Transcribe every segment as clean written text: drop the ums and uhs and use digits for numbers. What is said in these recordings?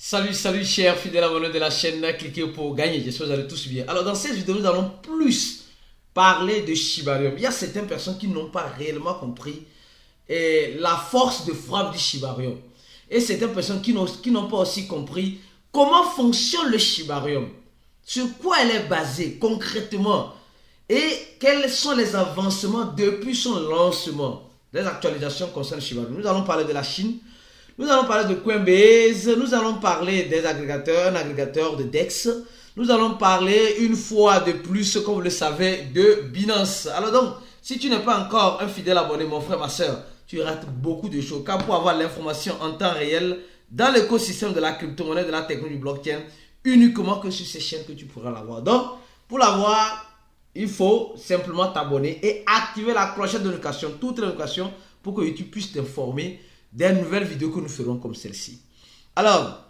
Salut chers fidèles abonnés de la chaîne, cliquez pour gagner, j'espère que vous allez tous bien. Alors dans cette vidéo, nous allons plus parler de Shibarium. Il y a certaines personnes qui n'ont pas réellement compris la force de frappe du Shibarium. Et certaines personnes qui n'ont pas aussi compris comment fonctionne le Shibarium. Sur quoi elle est basée concrètement. Et quels sont les avancements depuis son lancement. Les actualisations concernant le Shibarium. Nous allons parler de la Chine. Nous allons parler de Coinbase, nous allons parler des agrégateurs, un agrégateur de DEX. Nous allons parler une fois de plus, comme vous le savez, de Binance. Alors donc, si tu n'es pas encore un fidèle abonné, mon frère, ma soeur, tu rates beaucoup de choses. Car pour avoir l'information en temps réel dans l'écosystème de la crypto-monnaie, de la technologie blockchain, uniquement que sur ces chaînes que tu pourras l'avoir. Donc, pour l'avoir, il faut simplement t'abonner et activer la clochette de notification, toutes les notifications, pour que YouTube puisse t'informer des nouvelles vidéos que nous ferons comme celle-ci. Alors,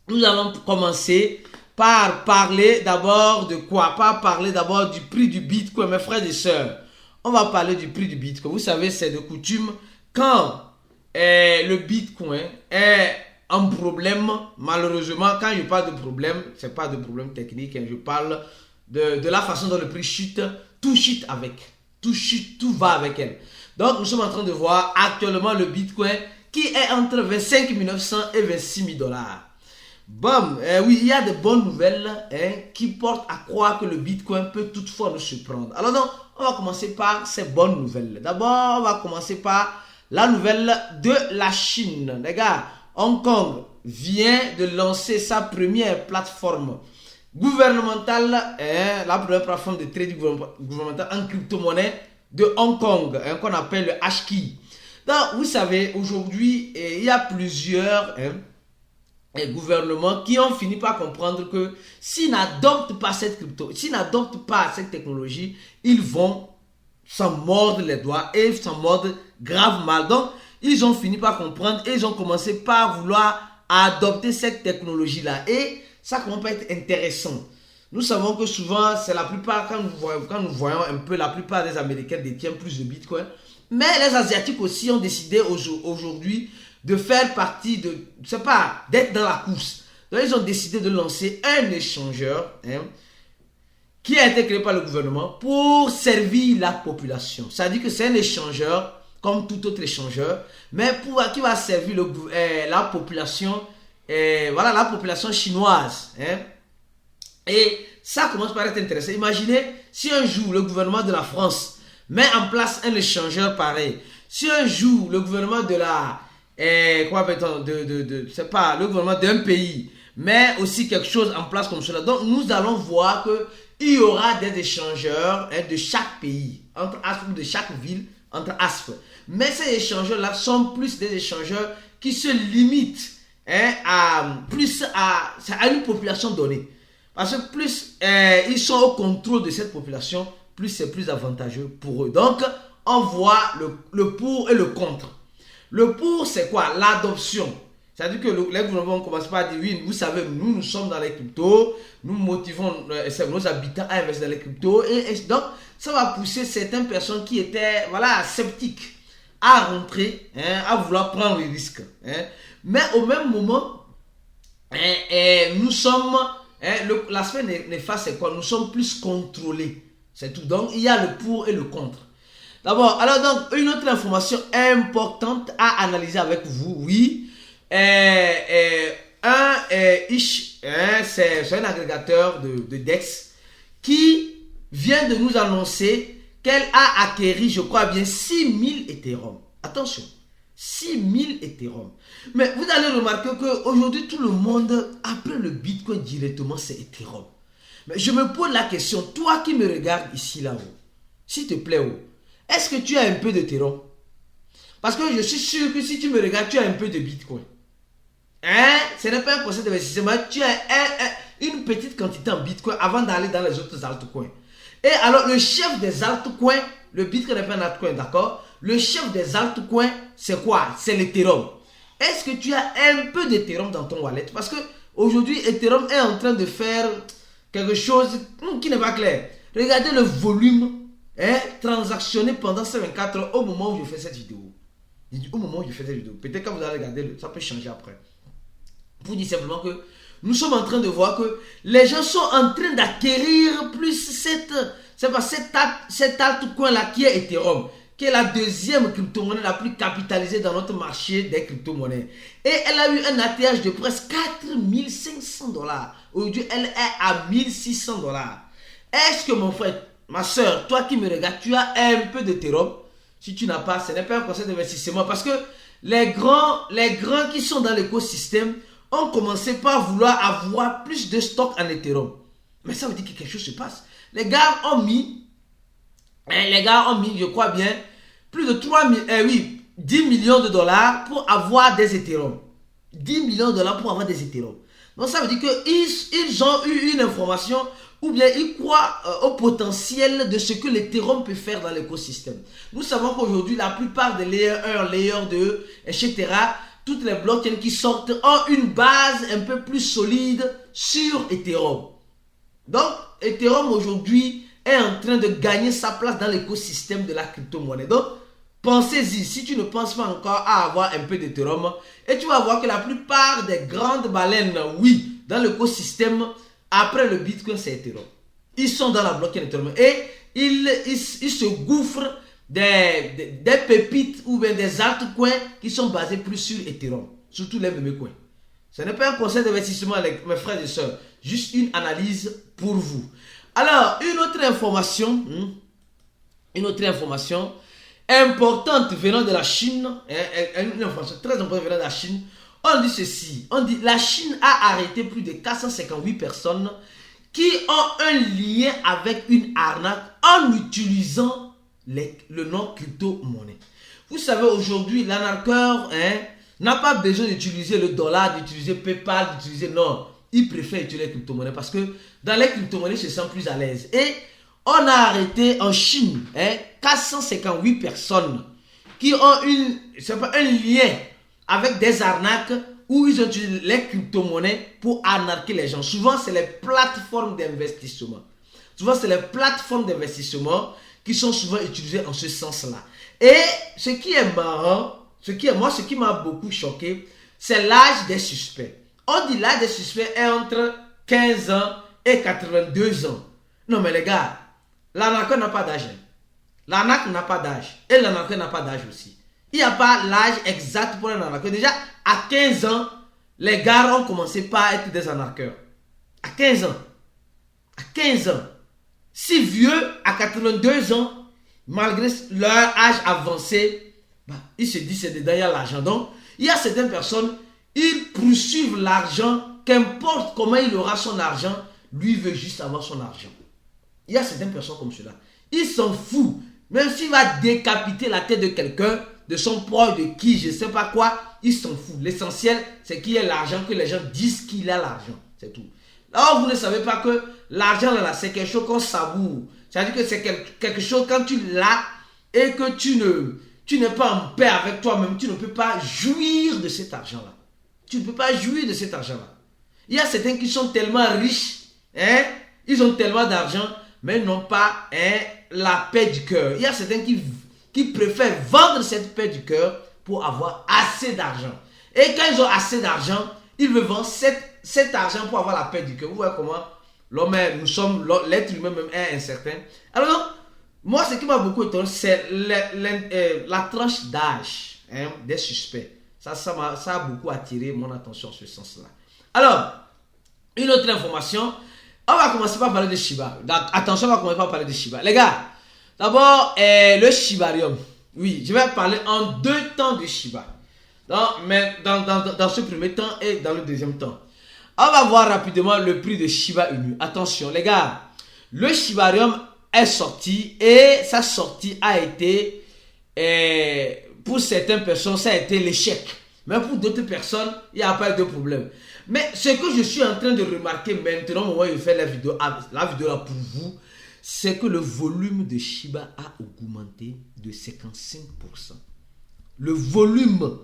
nous allons commencer par parler d'abord de quoi? Par parler d'abord du prix du Bitcoin, mes frères et sœurs. On va parler du prix du Bitcoin. Vous savez, c'est de coutume, quand le Bitcoin est en problème, malheureusement, quand je parle de problème, ce n'est pas de problème technique, je parle de la façon dont le prix chute, tout chute avec. Tout chute, tout va avec elle. Donc, nous sommes en train de voir actuellement le Bitcoin qui est entre 25 900 et 26 000 dollars. Bon, oui, il y a de bonnes nouvelles qui portent à croire que le Bitcoin peut toutefois nous surprendre. Alors donc, on va commencer par ces bonnes nouvelles. D'abord, on va commencer par la nouvelle de la Chine. Les gars, Hong Kong vient de lancer sa première plateforme gouvernementale, la première plateforme de trading gouvernemental en crypto-monnaie de Hong Kong, qu'on appelle le Hashkey. Donc, vous savez, aujourd'hui, il y a plusieurs gouvernements qui ont fini par comprendre que s'ils n'adoptent pas cette crypto, s'ils n'adoptent pas cette technologie, ils vont s'en mordre les doigts et s'en mordre grave mal. Donc, ils ont fini par comprendre et ils ont commencé par vouloir adopter cette technologie-là. Et ça commence à être intéressant. Nous savons que souvent, c'est la plupart, quand nous voyons un peu, la plupart des Américains détiennent plus de Bitcoin. Mais les Asiatiques aussi ont décidé aujourd'hui de faire partie de, je sais pas, d'être dans la course. Donc, ils ont décidé de lancer un échangeur qui a été créé par le gouvernement pour servir la population. C'est-à-dire que c'est un échangeur, comme tout autre échangeur, mais qui va servir la population, voilà, la population chinoise. Et ça commence par être intéressant. Imaginez si un jour le gouvernement de la France met en place un échangeur pareil. Si un jour le gouvernement de la c'est pas le gouvernement d'un pays met aussi quelque chose en place comme cela. Donc nous allons voir que il y aura des échangeurs de chaque pays, entre ASP, de chaque ville, entre ASP. Mais ces échangeurs là sont plus des échangeurs qui se limitent à une population donnée. Parce que plus ils sont au contrôle de cette population, plus c'est plus avantageux pour eux. Donc, on voit le pour et le contre. Le pour, c'est quoi? L'adoption. C'est-à-dire que les gouvernements commencent pas à dire, oui, vous savez, nous sommes dans les cryptos, nous motivons nos habitants à investir dans les cryptos. Et donc, ça va pousser certaines personnes qui étaient sceptiques à rentrer, à vouloir prendre les risques. Mais au même moment, nous sommes... l'aspect néfaste, c'est quoi? Nous sommes plus contrôlés. C'est tout. Donc, il y a le pour et le contre. D'abord, alors donc, une autre information importante à analyser avec vous, oui. C'est un agrégateur de DEX qui vient de nous annoncer qu'elle a acquéri, je crois bien, 6000 Ethereum. Attention, 6000 Ethereum. Mais vous allez remarquer qu'aujourd'hui, tout le monde, après le Bitcoin directement, c'est Ethereum. Mais je me pose la question, toi qui me regardes ici, là-haut, s'il te plaît, est-ce que tu as un peu d'Ethereum? Parce que je suis sûr que si tu me regardes, tu as un peu de Bitcoin. Ce n'est pas un procès d'investissement, tu as une petite quantité en Bitcoin avant d'aller dans les autres altcoins. Et alors, le chef des altcoins, le Bitcoin n'est pas un altcoin, d'accord? Le chef des altcoins, c'est quoi? C'est l'Ethereum. Est-ce que tu as un peu d'Ethereum dans ton wallet? Parce que aujourd'hui, Ethereum est en train de faire quelque chose qui n'est pas clair. Regardez le volume transactionné pendant ces 24 heures au moment où je fais cette vidéo. Au moment où je fais cette vidéo. Peut-être quand vous allez regarder, ça peut changer après. Pour dire simplement que nous sommes en train de voir que les gens sont en train d'acquérir plus cet altcoin-là qui est Ethereum, qui est la deuxième crypto-monnaie la plus capitalisée dans notre marché des crypto-monnaies. Et elle a eu un ATH de presque 4500 $. Aujourd'hui, elle est à 1600 $. Est-ce que mon frère, ma soeur, toi qui me regardes, tu as un peu d'Ethereum? Si tu n'as pas, ce n'est pas un conseil d'investissement parce que les grands qui sont dans l'écosystème ont commencé par vouloir avoir plus de stock en Ethereum. Mais ça veut dire que quelque chose se passe. Les gars ont mis, je crois bien, plus de 10 millions de dollars pour avoir des Ethereum. 10 millions de dollars pour avoir des Ethereum. Donc ça veut dire qu'ils ont eu une information ou bien ils croient au potentiel de ce que l'Ethereum peut faire dans l'écosystème. Nous savons qu'aujourd'hui, la plupart des layer 1, layer 2, etc., toutes les blockchains qui sortent ont une base un peu plus solide sur Ethereum. Donc, Ethereum aujourd'hui est en train de gagner sa place dans l'écosystème de la crypto-monnaie. Donc, pensez-y, si tu ne penses pas encore à avoir un peu d'Ethereum, et tu vas voir que la plupart des grandes baleines, oui, dans l'écosystème, après le Bitcoin, c'est Ethereum. Ils sont dans la blockchain Ethereum et ils se gouffrent des pépites ou bien des altcoins qui sont basés plus sur Ethereum, surtout les mêmes coins. Ce n'est pas un conseil d'investissement, mes frères et sœurs, juste une analyse pour vous. Alors, une autre information importante venant de la Chine, une information très importante venant de la Chine, on dit ceci, on dit la Chine a arrêté plus de 458 personnes qui ont un lien avec une arnaque en utilisant le nom crypto-monnaie. Vous savez, aujourd'hui, l'arnaqueur n'a pas besoin d'utiliser le dollar, d'utiliser PayPal, d'utiliser... Non, il préfère utiliser les crypto-monnaies parce que dans les crypto-monnaies, il se sent plus à l'aise. Et on a arrêté en Chine 458 personnes qui ont un lien avec des arnaques où ils ont utilisé les crypto-monnaies pour arnaquer les gens. Souvent, c'est les plateformes d'investissement. Qui sont souvent utilisées en ce sens-là. Et ce qui est marrant, ce qui m'a beaucoup choqué, c'est l'âge des suspects. On dit l'âge des suspects est entre 15 ans et 82 ans. Non mais les gars, l'arnaqueur n'a pas d'âge. L'arnaque n'a pas d'âge. Et l'arnaqueur n'a pas d'âge aussi. Il n'y a pas l'âge exact pour un arnaqueur. Déjà, à 15 ans, les gars ont commencé par être des arnaqueurs. À 15 ans. À 15 ans. Si vieux, à 82 ans, malgré leur âge avancé, ils se disent c'est dedans, il y a l'argent. Donc, il y a certaines personnes, ils poursuivent l'argent, qu'importe comment il aura son argent, lui veut juste avoir son argent. Il y a certaines personnes comme cela. Il s'en fout. Même s'il va décapiter la tête de quelqu'un, de son proche, de qui, je ne sais pas quoi, il s'en fout. L'essentiel, c'est qu'il y ait l'argent, que les gens disent qu'il a l'argent. C'est tout. Alors, vous ne savez pas que l'argent, là, c'est quelque chose qu'on savoure. C'est-à-dire que c'est quelque chose, quand tu l'as et que tu n'es pas en paix avec toi-même, tu ne peux pas jouir de cet argent-là. Tu ne peux pas jouir de cet argent-là. Il y a certains qui sont tellement riches, ils ont tellement d'argent, mais n'ont pas la paix du cœur. Il y a certains qui préfèrent vendre cette paix du cœur pour avoir assez d'argent. Et quand ils ont assez d'argent, ils veulent vendre cet argent pour avoir la paix du cœur. Vous voyez comment l'être humain même est incertain. Alors, moi, ce qui m'a beaucoup étonné, c'est la tranche d'âge des suspects. Ça a beaucoup attiré mon attention en ce sens-là. Alors, une autre information. On va commencer par parler de Shiba. Attention, on va commencer par parler de Shiba. Les gars, d'abord, le Shibarium. Oui, je vais parler en deux temps de Shiba. Dans ce premier temps et dans le deuxième temps. On va voir rapidement le prix de Shiba Inu. Attention, les gars, le Shibarium est sorti et sa sortie a été, pour certaines personnes, ça a été l'échec. Mais pour d'autres personnes, il n'y a pas eu de problème. Mais ce que je suis en train de remarquer maintenant, au moment où je fais la vidéo là pour vous, c'est que le volume de Shiba a augmenté de 55%. Le volume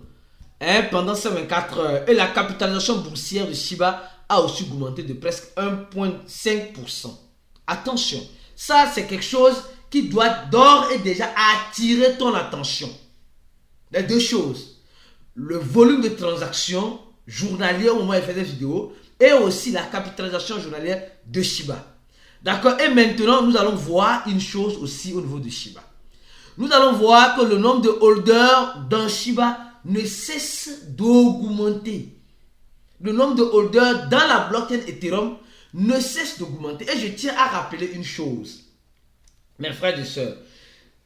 pendant ces 24 heures. Et la capitalisation boursière de Shiba a aussi augmenté de presque 1,5%. Attention, ça c'est quelque chose qui doit d'ores et déjà attirer ton attention. Les deux choses. Le volume de transactions journalier au moment où il fait des vidéos et aussi la capitalisation journalière de Shiba. D'accord? Et maintenant, nous allons voir une chose aussi au niveau de Shiba. Nous allons voir que le nombre de holders dans Shiba ne cesse d'augmenter. Le nombre de holders dans la blockchain Ethereum ne cesse d'augmenter. Et je tiens à rappeler une chose, mes frères et sœurs.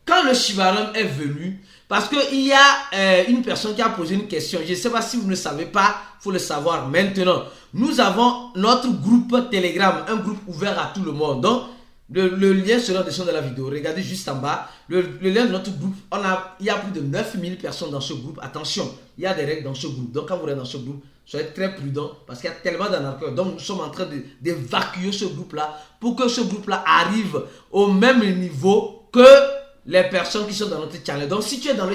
Quand le Shibarium est venu, parce qu'il y a une personne qui a posé une question, je ne sais pas si vous ne savez pas, il faut le savoir maintenant. Nous avons notre groupe Telegram, un groupe ouvert à tout le monde. Donc, le lien sera en dessus de la vidéo. Regardez juste en bas. Le lien de notre groupe, il y a plus de 9000 personnes dans ce groupe. Attention, il y a des règles dans ce groupe. Donc, quand vous êtes dans ce groupe, soyez très prudents parce qu'il y a tellement d'arnaqueurs. Donc, nous sommes en train d'évacuer ce groupe-là pour que ce groupe-là arrive au même niveau que les personnes qui sont dans notre channel. Donc, si tu es dans le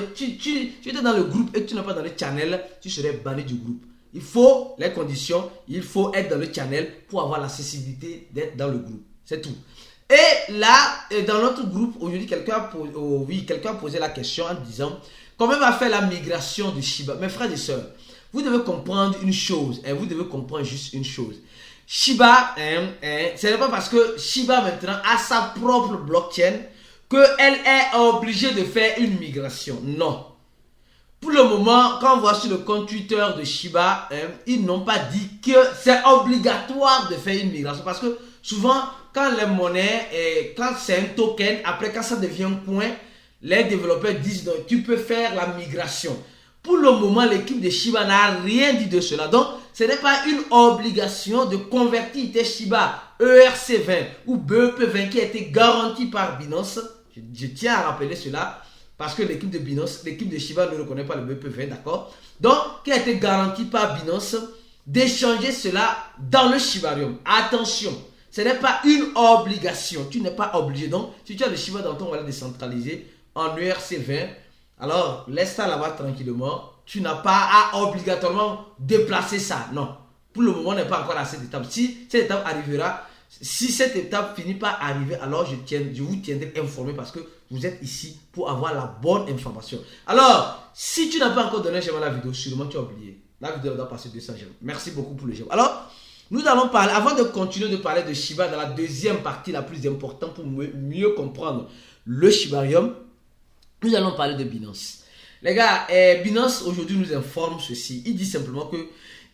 groupe et que tu n'es pas dans le channel, tu serais banni du groupe. Il faut les conditions, il faut être dans le channel pour avoir l'accessibilité d'être dans le groupe. C'est tout. Et là, dans notre groupe, aujourd'hui, quelqu'un a posé la question en disant comment va faire la migration de Shiba. Mes frères et sœurs, vous devez comprendre une chose, et vous devez comprendre juste une chose. Shiba, ce n'est pas parce que Shiba maintenant a sa propre blockchain qu'elle est obligée de faire une migration. Non. Pour le moment, quand on voit sur le compte Twitter de Shiba, ils n'ont pas dit que c'est obligatoire de faire une migration. Parce que souvent, quand les monnaies, quand c'est un token, après quand ça devient un coin, les développeurs disent donc tu peux faire la migration. Pour le moment, l'équipe de Shiba n'a rien dit de cela. Donc, ce n'est pas une obligation de convertir tes Shiba ERC20 ou BEP20 qui a été garanti par Binance. Je tiens à rappeler cela parce que l'équipe de Binance, l'équipe de Shiba ne reconnaît pas le BEP20, d'accord? Donc, qui a été garanti par Binance d'échanger cela dans le Shibarium. Attention, ce n'est pas une obligation. Tu n'es pas obligé. Donc, si tu as le Shiba dans ton wallet décentralisé en ERC20, alors laisse ça là-bas tranquillement. Tu n'as pas à obligatoirement déplacer ça. Non. Pour le moment, on n'est pas encore à cette étape. Si cette étape arrivera, si cette étape finit par arriver, alors je vous tiendrai informé parce que vous êtes ici pour avoir la bonne information. Alors, si tu n'as pas encore donné un j'aime à la vidéo, sûrement tu as oublié. La vidéo doit passer 200 j'aime. Merci beaucoup pour le j'aime. Alors, nous allons parler, avant de continuer de parler de Shiba dans la deuxième partie la plus importante pour mieux comprendre le Shibarium, nous allons parler de Binance. Les gars, Binance aujourd'hui nous informe ceci. Il dit simplement que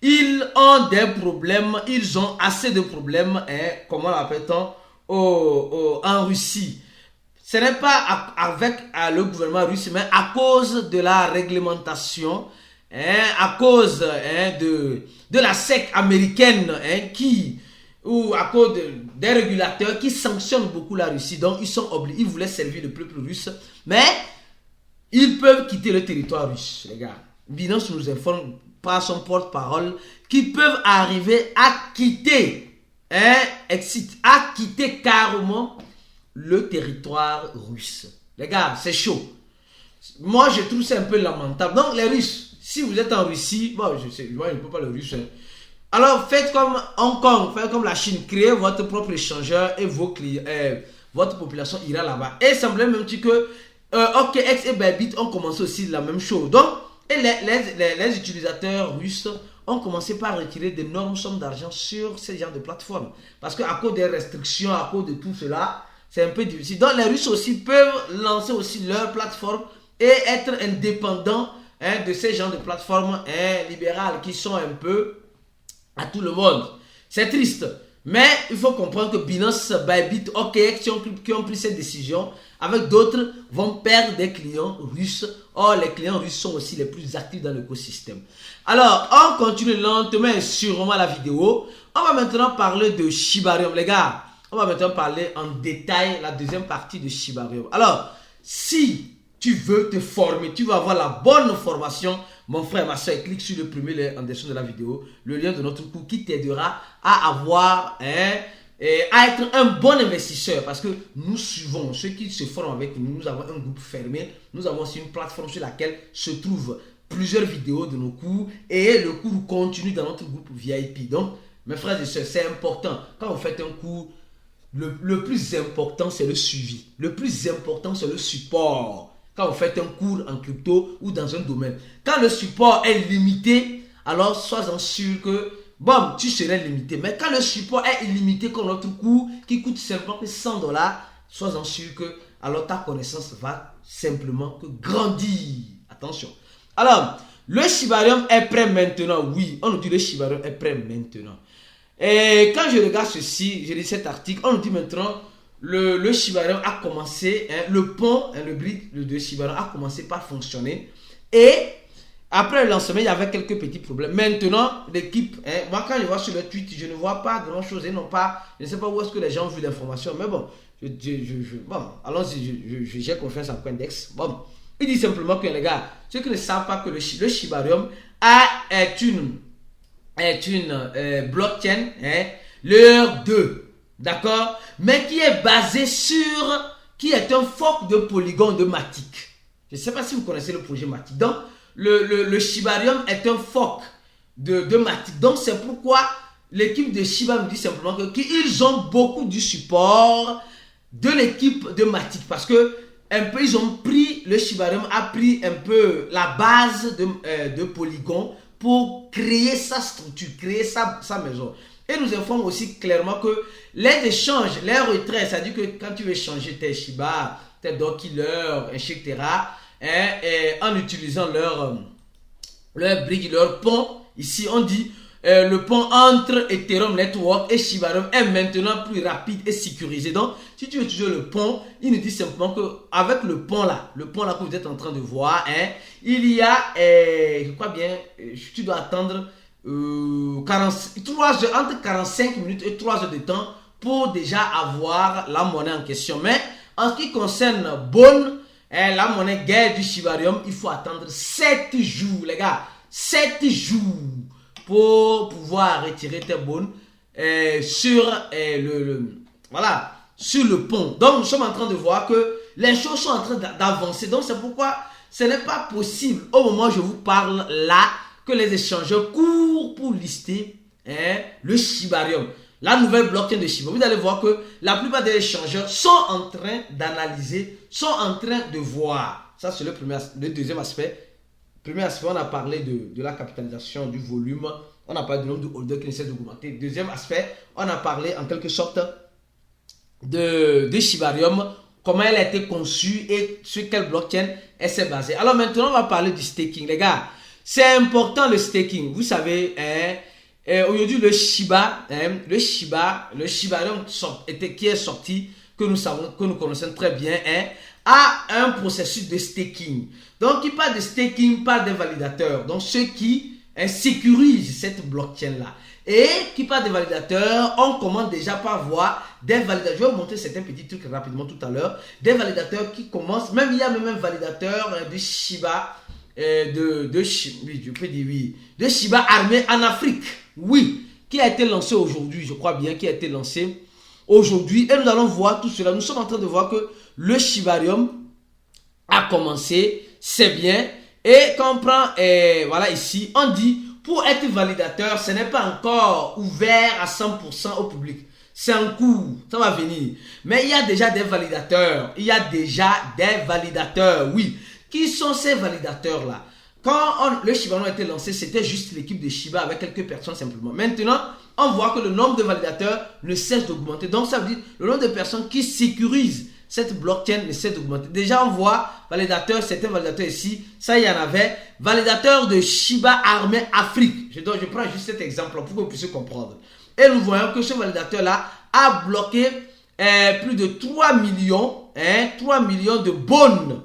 ils ont des problèmes, ils ont assez de problèmes, comment l'appelle-t-on, en Russie. Ce n'est pas avec le gouvernement russe, mais à cause de la réglementation, à cause de la SEC américaine, ou à cause des régulateurs qui sanctionnent beaucoup la Russie. Donc ils sont obligés, ils voulaient servir le peuple russe, mais ils peuvent quitter le territoire russe, les gars. Binance nous informe par son porte-parole qu'ils peuvent arriver à quitter, à quitter carrément le territoire russe. Les gars, c'est chaud. Moi, je trouve ça un peu lamentable. Donc, les Russes, si vous êtes en Russie, moi, je ne peux pas le russe. Alors, faites comme Hong Kong, faites comme la Chine, créez votre propre échangeur et vos clients, votre population ira là-bas. Et il semblait même que OKX et Bybit ont commencé aussi la même chose. Donc, et les utilisateurs russes ont commencé par retirer d'énormes sommes d'argent sur ces genres de plateformes. Parce qu'à cause des restrictions, à cause de tout cela, c'est un peu difficile. Donc les Russes aussi peuvent lancer aussi leur plateforme et être indépendants de ces genres de plateformes libérales qui sont un peu à tout le monde. C'est triste. Mais il faut comprendre que Binance, Bybit, OKX qui ont pris cette décision, avec d'autres, vont perdre des clients russes. Or, les clients russes sont aussi les plus actifs dans l'écosystème. Alors, on continue lentement et sûrement la vidéo. On va maintenant parler de Shibarium. Les gars, on va maintenant parler en détail la deuxième partie de Shibarium. Alors, si tu veux te former, tu vas avoir la bonne formation, mon frère, ma soeur, clique sur le premier lien en dessous de la vidéo, le lien de notre cours qui t'aidera à avoir, à être un bon investisseur. Parce que nous suivons ceux qui se forment avec nous. Nous avons un groupe fermé. Nous avons aussi une plateforme sur laquelle se trouvent plusieurs vidéos de nos cours. Et le cours continue dans notre groupe VIP. Donc, mes frères et sœurs, c'est important. Quand vous faites un cours, le plus important, c'est le suivi. Le plus important, c'est le support. Quand vous faites un cours en crypto ou dans un domaine. Quand le support est limité, alors sois-en sûr que, bon, tu serais limité. Mais quand le support est illimité comme notre cours, qui coûte simplement que $100, sois-en sûr que, alors ta connaissance va simplement que grandir. Attention. Alors, le Shibarium est prêt maintenant. Oui, on nous dit le Shibarium est prêt maintenant. Et quand je regarde ceci, je lis cet article, on nous dit maintenant, le Shibarium a commencé, le pont, le bridge de Shibarium a commencé par fonctionner. Et après le lancement, il y avait quelques petits problèmes. Maintenant, l'équipe, moi quand je vois sur le tweet, je ne vois pas grand chose. Et non pas, je ne sais pas où est-ce que les gens ont vu l'information. Mais bon, bon, allons-y, j'ai confiance en Coindex. Bon, il dit simplement que les gars, ceux qui ne savent pas que le Shibarium est une blockchain, layer 2. D'accord, mais qui est basé qui est un fork de Polygon de Matic. Je ne sais pas si vous connaissez le projet Matic. Donc, le Shibarium est un fork de Matic. Donc, c'est pourquoi l'équipe de Shiba me dit simplement qu'ils ont beaucoup du support de l'équipe de Matic. Parce que, ils ont pris, le Shibarium a pris un peu la base de Polygon pour créer sa structure, créer sa maison. Et nous informons aussi clairement que les échanges, les retraits, c'est-à-dire que quand tu veux changer tes Shiba, tes Dockiller, etc., en utilisant leur brique, leur pont, ici on dit le pont entre Ethereum Network et Shibarium est maintenant plus rapide et sécurisé. Donc, si tu veux utiliser le pont, il nous dit simplement qu'avec le pont là que vous êtes en train de voir, il y a, je crois bien, tu dois attendre entre 45 minutes et 3 heures de temps pour déjà avoir la monnaie en question. Mais en ce qui concerne Bone, la monnaie guerre du Shibarium, il faut attendre 7 jours, les gars. 7 jours pour pouvoir retirer tes Bones sur sur le pont. Donc nous sommes en train de voir que les choses sont en train d'avancer. Donc c'est pourquoi ce n'est pas possible au moment où je vous parle là que les échangeurs courent pour lister le Shibarium, la nouvelle blockchain de Shiba. Vous allez voir que la plupart des échangeurs sont en train d'analyser, sont en train de voir. Ça, c'est le deuxième aspect. Premier aspect, on a parlé de la capitalisation, du volume. On a parlé du nombre de holders qui essaient d'augmenter. Deuxième aspect, on a parlé en quelque sorte de Shibarium, comment elle a été conçue et sur quelle blockchain elle s'est basée. Alors maintenant, on va parler du staking. Les gars, c'est important le staking. Vous savez, aujourd'hui, le Shibarium qui est sorti, que nous connaissons très bien, a un processus de staking. Donc, qui parle de staking, parle des validateurs. Donc, ceux qui sécurisent cette blockchain-là. Et qui parle des validateurs, on commence déjà par voir des validateurs. Je vais vous montrer certains petits trucs rapidement tout à l'heure. Des validateurs qui commencent, il y a même un validateur de Shiba, de Shiba armé en Afrique. Oui, qui a été lancé aujourd'hui, je crois bien, qui a été lancé aujourd'hui. Et nous allons voir tout cela. Nous sommes en train de voir que le Shibarium a commencé, c'est bien. Et quand on prend, voilà ici, on dit, pour être validateur, ce n'est pas encore ouvert à 100% au public. C'est en cours, ça va venir. Mais il y a déjà des validateurs. Oui. Qui sont ces validateurs-là? Quand le Shibarium a été lancé, c'était juste l'équipe de Shiba avec quelques personnes simplement. Maintenant, on voit que le nombre de validateurs ne cesse d'augmenter. Donc, ça veut dire le nombre de personnes qui sécurisent cette blockchain ne cesse d'augmenter. Déjà, on voit validateurs, certains validateurs ici, ça il y en avait. Validateur de Shiba armé Afrique. Je prends juste cet exemple pour que vous puissiez comprendre. Et nous voyons que ce validateur-là a bloqué plus de 3 millions, 3 millions de Bones.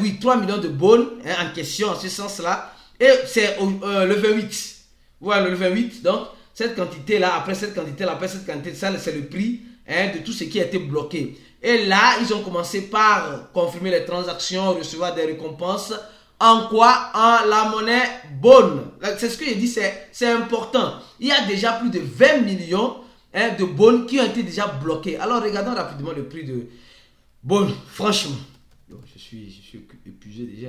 Oui, 3 millions de Bones en question en ce sens-là. Et c'est le 28. Voilà, le 28. Donc, cette quantité-là, après cette quantité-là, ça c'est le prix de tout ce qui a été bloqué. Et là, ils ont commencé par confirmer les transactions, recevoir des récompenses. En quoi? En la monnaie Bone. C'est ce que j'ai dit, c'est important. Il y a déjà plus de 20 millions de Bones qui ont été déjà bloqués. Alors, regardons rapidement le prix de Bone. Franchement, je suis épuisé déjà.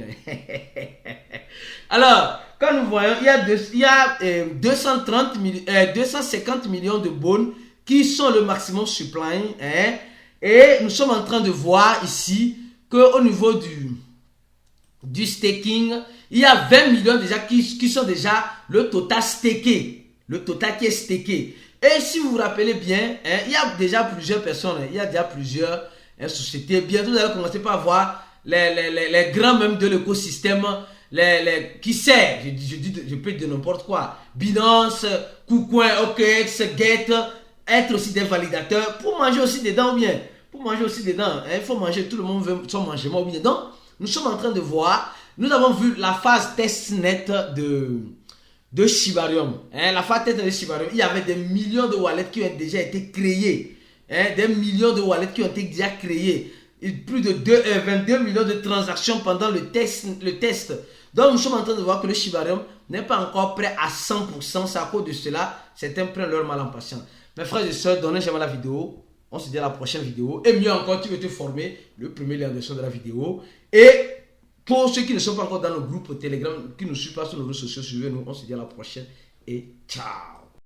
Alors, quand nous voyons, il y a 250 millions de Bones qui sont le maximum supply. Et nous sommes en train de voir ici qu'au niveau du staking, il y a 20 millions déjà qui sont déjà le total staké. Le total qui est staké. Et si vous vous rappelez bien, hein, il y a déjà plusieurs personnes, il y a déjà plusieurs sociétés. Bientôt, vous allez commencer par voir les grands même de l'écosystème, qui sait, je peux dire n'importe quoi. Binance, KuCoin, OKX, Get, être aussi des validateurs pour manger aussi dedans ou bien. Pour manger aussi dedans, hein, il faut manger, tout le monde veut son mangement ou bien. Donc, nous sommes en train de voir, nous avons vu la phase testnet de Shibarium. Hein, la phase testnet de Shibarium, il y avait des millions de wallets qui ont déjà été créés. Hein, des millions de wallets qui ont été déjà créés. Et plus de 22 millions de transactions pendant le test. Donc, nous sommes en train de voir que le Shibarium n'est pas encore prêt à 100%. C'est à cause de cela, certains prennent leur mal en patience. Mes frères et sœurs, donnez j'aime la vidéo. On se dit à la prochaine vidéo. Et mieux encore, tu veux te former. Le premier lien en dessus de la vidéo. Et pour ceux qui ne sont pas encore dans le groupe Telegram, qui ne suivent pas sur nos réseaux sociaux, suivez-nous. On se dit à la prochaine et ciao.